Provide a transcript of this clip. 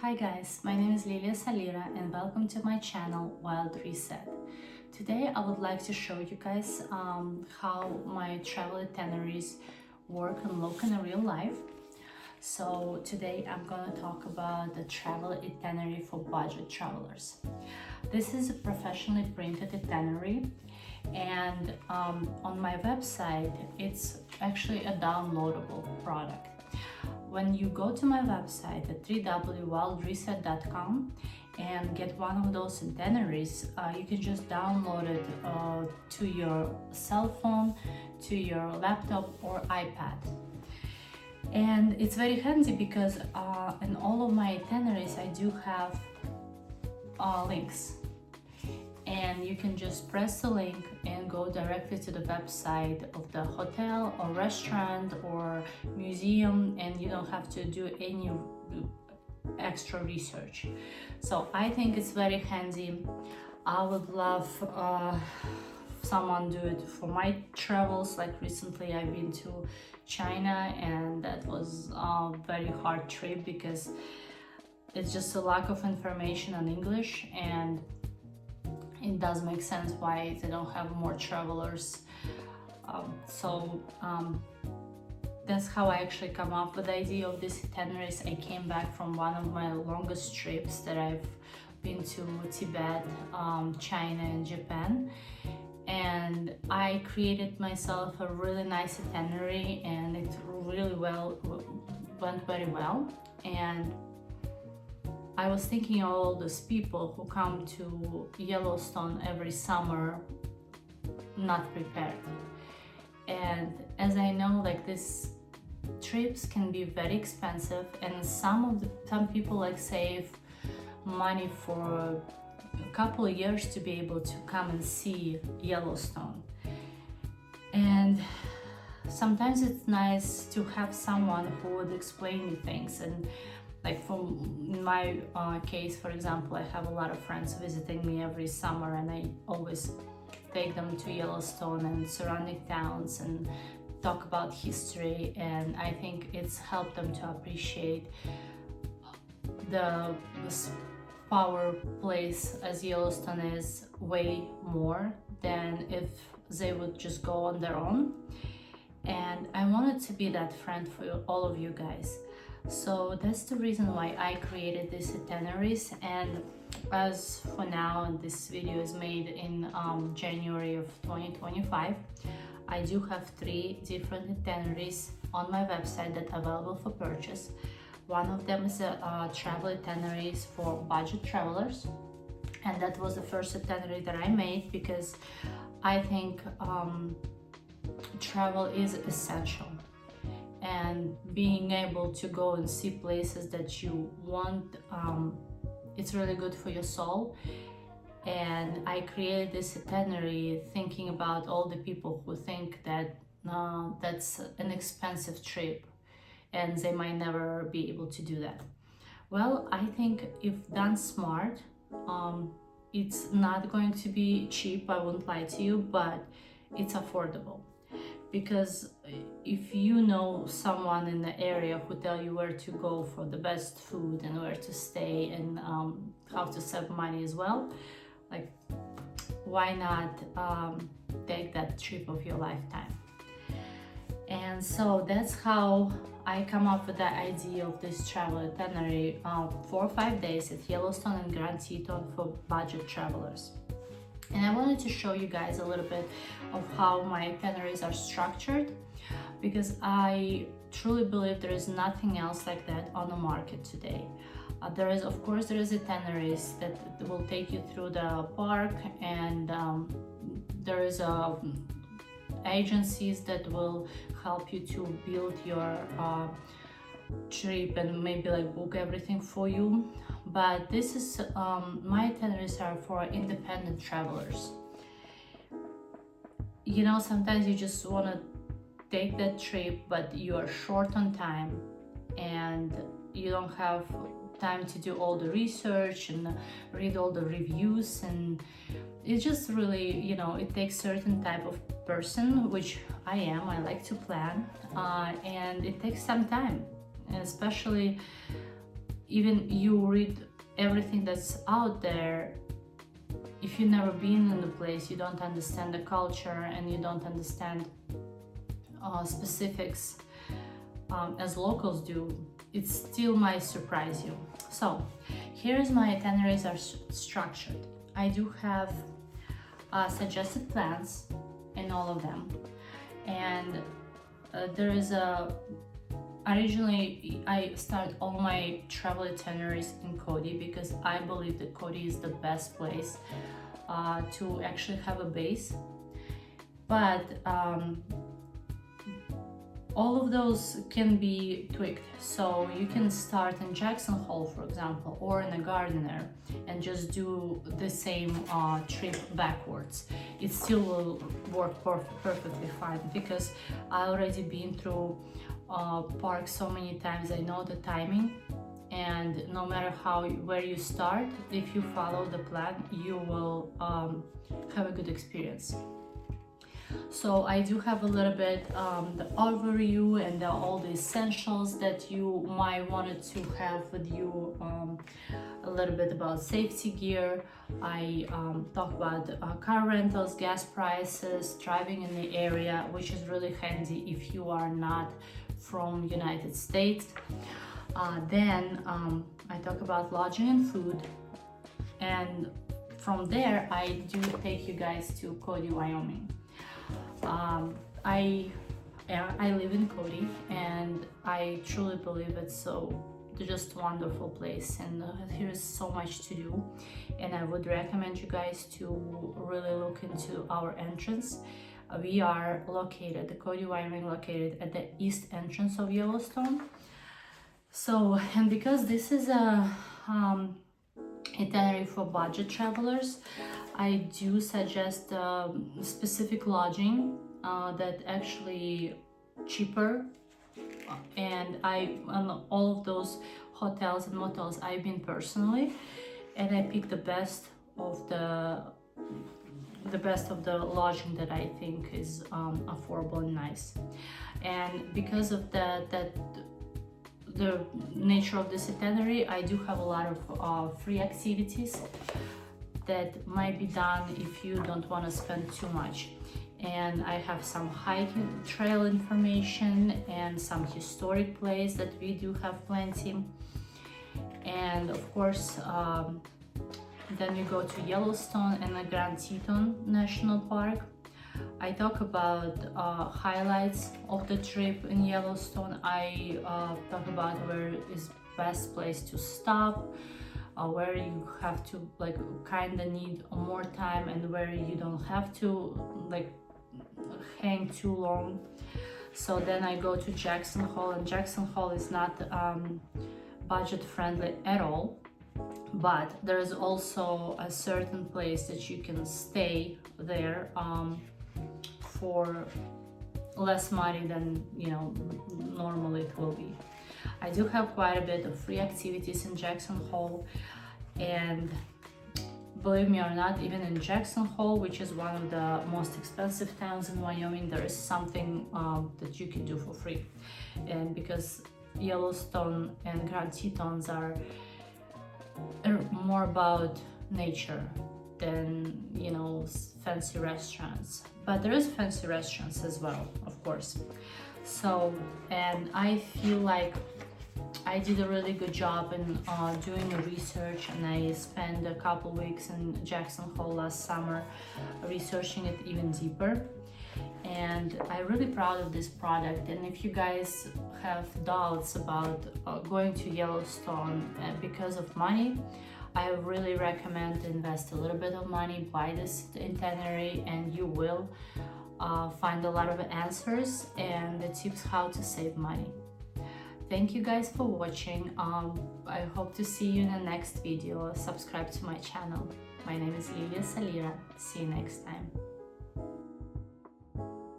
Hi guys, my name is Lilia Salira and welcome to my channel Wyld Reset. Today I would like to show you guys how my travel itineraries work and look in real life. So today I'm going to talk about the travel itinerary for budget travelers. This is a professionally printed itinerary, and on my website it's actually a downloadable product. When you go to my website at www.wyldreset.com and get one of those itineraries, you can just download it to your cell phone, to your laptop or iPad. And it's very handy because in all of my itineraries I do have links, and you can just press the link and go directly to the website of the hotel or restaurant or museum, and you don't have to do any extra research. So I think it's very handy. I would love someone do it for my travels. Like recently I've been to China, and that was a very hard trip because it's just a lack of information on English, and it does make sense why they don't have more travelers. That's how I actually come up with the idea of this itineraries. I came back from one of my longest trips that I've been to Tibet, China and Japan, and I created myself a really nice itinerary, and it went very well. And I was thinking of all those people who come to Yellowstone every summer not prepared. And as I know, like, these trips can be very expensive, and some people like save money for a couple of years to be able to come and see Yellowstone. And sometimes it's nice to have someone who would explain you things. And like in my case, for example, I have a lot of friends visiting me every summer, and I always take them to Yellowstone and surrounding towns and talk about history, and I think it's helped them to appreciate this power place as Yellowstone is way more than if they would just go on their own. And I wanted to be that friend for all of you guys. So that's the reason why I created these itineraries. And as for now, this video is made in January of 2025. I do have 3 different itineraries on my website that are available for purchase. One of them is a travel itineraries for budget travelers, and that was the first itinerary that I made because I think travel is essential. And being able to go and see places that you want, it's really good for your soul. And I created this itinerary thinking about all the people who think that that's an expensive trip and they might never be able to do that. Well, I think if done smart, it's not going to be cheap, I won't lie to you, but it's affordable. Because if you know someone in the area who tell you where to go for the best food and where to stay and how to save money as well, like, why not take that trip of your lifetime? And so that's how I come up with the idea of this travel itinerary, 4 or 5 days at Yellowstone and Grand Teton for budget travelers. And I wanted to show you guys a little bit of how my itineraries are structured, because I truly believe there is nothing else like that on the market today. There is itineraries that will take you through the park, and there is agencies that will help you to build your trip and maybe like book everything for you. But this is my itineraries are for independent travelers. You know, sometimes you just want to take that trip, but you are short on time and you don't have time to do all the research and read all the reviews, and it's just really, you know, it takes certain type of person, which I am. I like to plan, and it takes some time, and especially even you read everything that's out there, if you've never been in the place, you don't understand the culture and you don't understand specifics as locals do, it still might surprise you. So here's my itineraries are structured. I do have suggested plans in all of them, and there is a originally I start all my travel itineraries in Cody because I believe that Cody is the best place to actually have a base, but all of those can be tweaked. So you can start in Jackson Hole, for example, or in a Gardiner, and just do the same trip backwards. It still will work perfectly fine because I already been through parks so many times. I know the timing, and no matter where you start, if you follow the plan, you will have a good experience. So I do have a little bit the overview and all the essentials that you might want to have with you, a little bit about safety gear. I talk about car rentals, gas prices, driving in the area, which is really handy if you are not from United States. Then I talk about lodging and food, and from there I do take you guys to Cody, Wyoming. I live in Cody, and I truly believe it's so just wonderful place, and here's so much to do, and I would recommend you guys to really look into our entrance. We are located, the Cody, Wyoming, located at the east entrance of Yellowstone. So, and because this is a itinerary for budget travelers, I do suggest specific lodging that actually cheaper, and on all of those hotels and motels I've been personally, and I pick the best of the lodging that I think is affordable and nice. And because of the nature of this itinerary, I do have a lot of free activities that might be done if you don't want to spend too much. And I have some hiking trail information and some historic place that we do have plenty. And of course, then you go to Yellowstone and the Grand Teton National Park. I talk about highlights of the trip in Yellowstone. I talk about where is best place to stop, where you have to kind of need more time, and where you don't have to hang too long. So then I go to Jackson Hole, and Jackson Hole is not budget friendly at all, but there is also a certain place that you can stay there for less money than normally it will be. I do have quite a bit of free activities in Jackson Hole, and believe me or not, even in Jackson Hole, which is one of the most expensive towns in Wyoming, there is something that you can do for free. And because Yellowstone and Grand Tetons are more about nature than fancy restaurants, but there is fancy restaurants as well, of course. So, and I feel like I did a really good job in doing the research, and I spent a couple weeks in Jackson Hole last summer researching it even deeper, and I'm really proud of this product. And if you guys have doubts about going to Yellowstone because of money, I really recommend to invest a little bit of money, buy this itinerary, and you will find a lot of answers and the tips how to save money. Thank you guys for watching. I hope to see you in the next video. Subscribe to my channel. My name is Lilia Salira. See you next time.